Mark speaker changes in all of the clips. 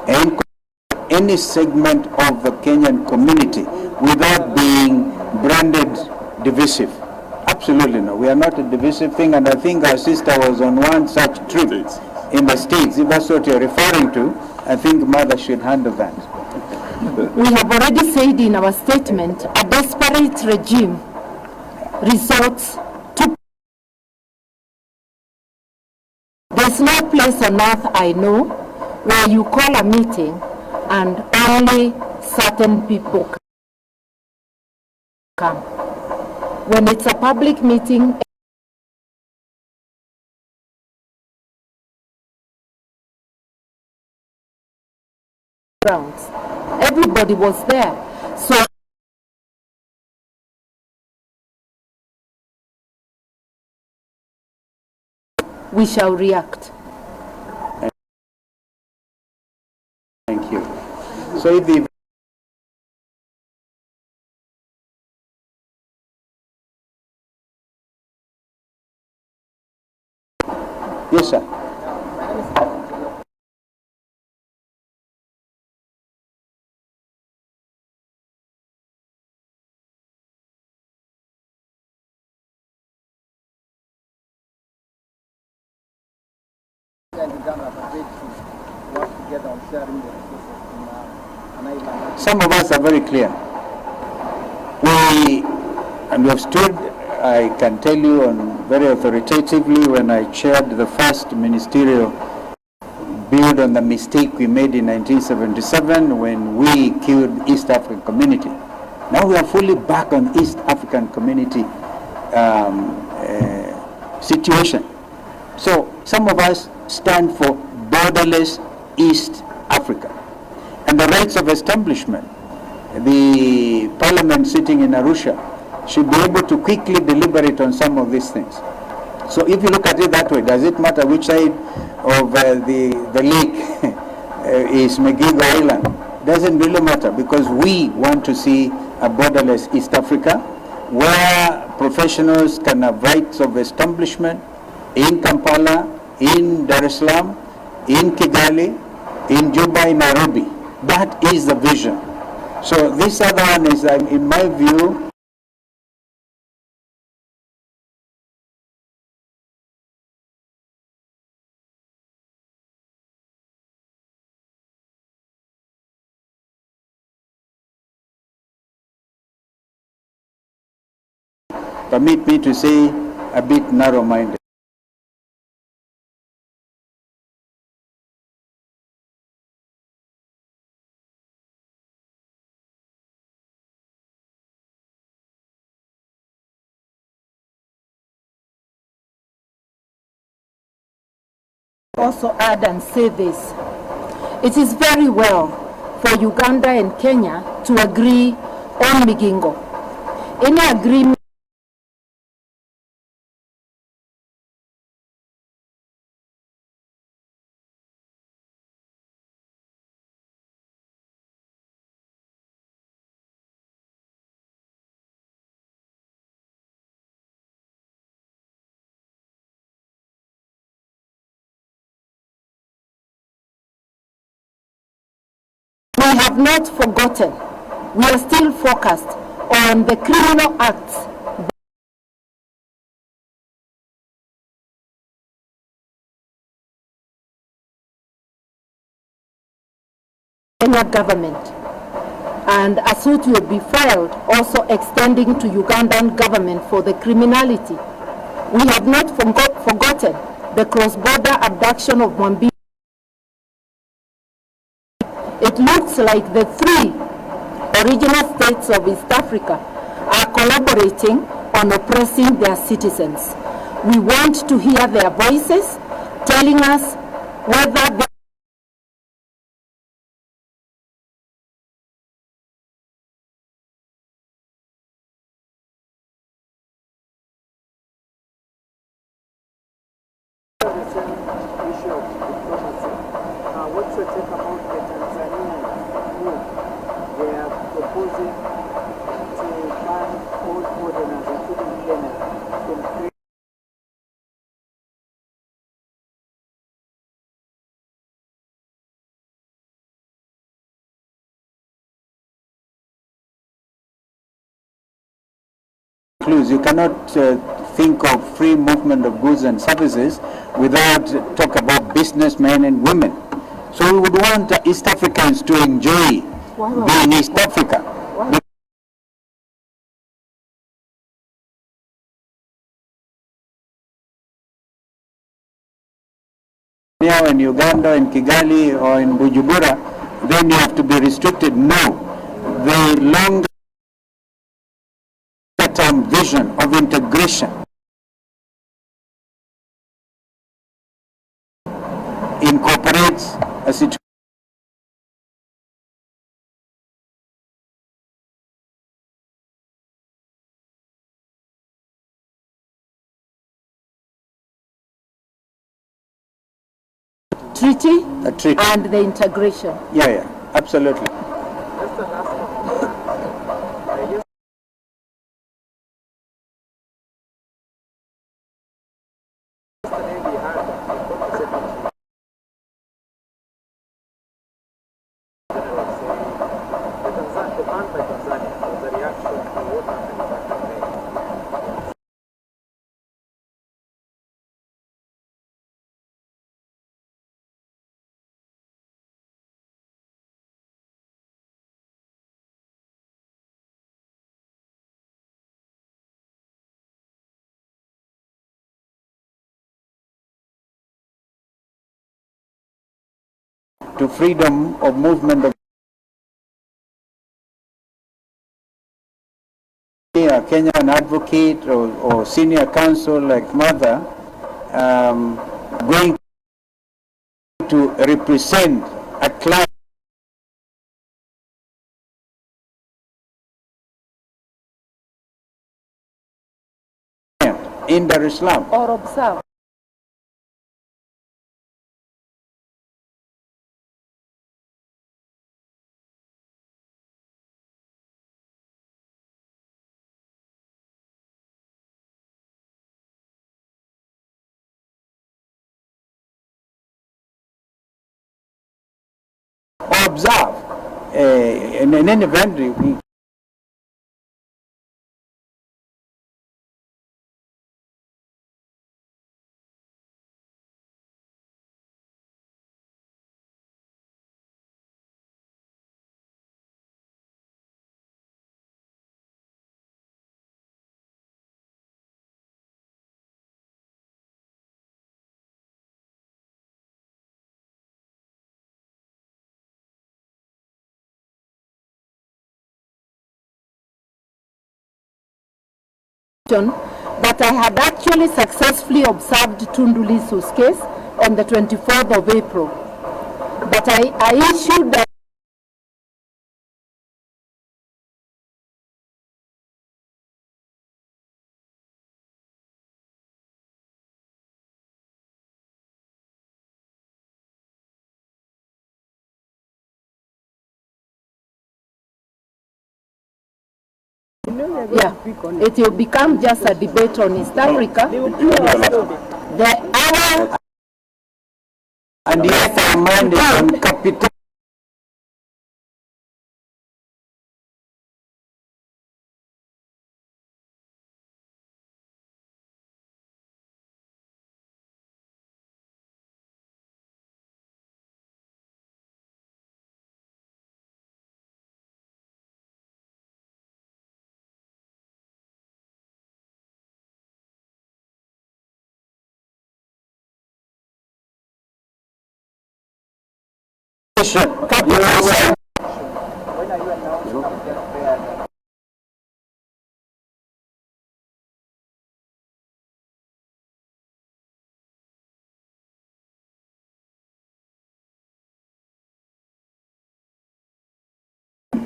Speaker 1: and any segment of the Kenyan community without being branded divisive. Absolutely no. We are not a divisive thing, and I think our sister was on one such trip in the States. If that's what you're referring to, I think Mother should handle that.
Speaker 2: We have already said in our statement, a desperate regime resorts to... There's no place on earth I know where you call a meeting and only certain people come. When it's a public meeting, everybody was there. So we shall react.
Speaker 1: Thank you. So if the yes, sir. Some of us are very clear. We have stood, I can tell you very authoritatively, when I chaired the first ministerial build on the mistake we made in 1977 when we killed East African community. Now we are fully back on East African community situation. So some of us stand for borderless East Africa and the rights of establishment. The parliament sitting in Arusha should be able to quickly deliberate on some of these things. So if you look at it that way, does it matter which side of the lake is Megigo Island? Doesn't really matter, because we want to see a borderless East Africa where professionals can have rights of establishment in Kampala, in Dar es Salaam, in Kigali, in Juba, in Nairobi. That is the vision. So this other one is, in my view, permit me to say, a bit narrow-minded.
Speaker 2: Also add and say this. It is very well for Uganda and Kenya to agree on Migingo. Any agreement we have not forgotten. We are still focused on the criminal acts Kenya government, and a suit will be filed also extending to Ugandan government for the criminality. We have not forgotten the cross-border abduction of Mwambi. It looks like the three original states of East Africa are collaborating on oppressing their citizens. We want to hear their voices telling us whether they
Speaker 3: what's your take about the Tanzanian move? They are proposing to ban all foreigners, including Kenya, from
Speaker 1: You cannot think of free movement of goods and services without talk about businessmen and women. So we would want East Africans to enjoy being East Africa. Now in Uganda, in Kigali, or in Bujumbura, then you have to be restricted. No, the long-term vision of integration incorporates a situation
Speaker 2: treaty,
Speaker 1: a treaty.
Speaker 2: and the integration.
Speaker 1: Yeah, absolutely.
Speaker 3: Just the last one. Yesterday we had the ban by Tanzania was a reaction to what happened back in May.
Speaker 1: To freedom of movement of a Kenyan advocate or senior counsel like Martha going to represent a client in Dar es Salaam.
Speaker 2: Or observe.
Speaker 1: Observe in any event.
Speaker 2: That I had actually successfully observed Tundu Lissu's case on the 24th of April. But I issued that it will become just a debate on East Africa. The hour
Speaker 1: And yet our mind is on capital.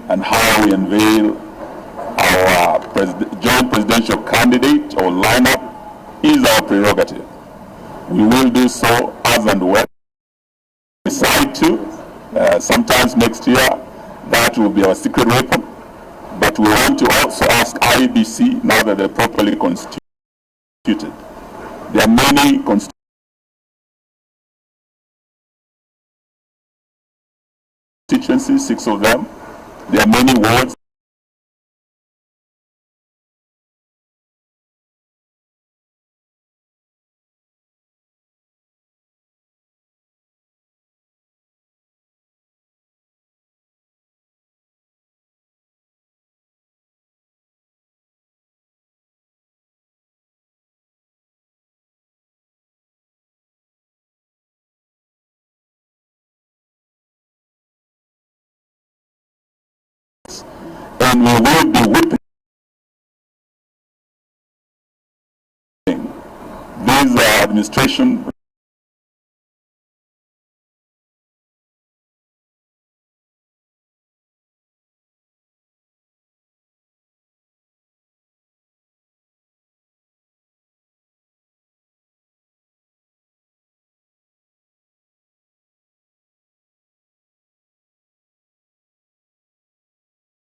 Speaker 4: And how we unveil our joint presidential candidate or lineup is our prerogative. We will do so as and when we decide to. Sometimes next year, that will be our secret weapon. But we want to also ask IEBC, now that they're properly constituted. There are many constituencies, 6 of them. There are many wards. and we will be whipping this administration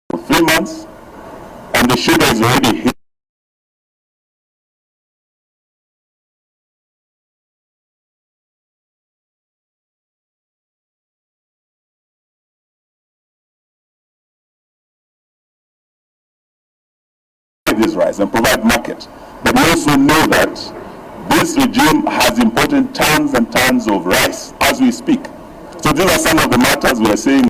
Speaker 4: for 3 months, and the sugar is already hit this rice and provide market. But we also know that this regime has imported tons and tons of rice as we speak. So these are some of the matters we are saying.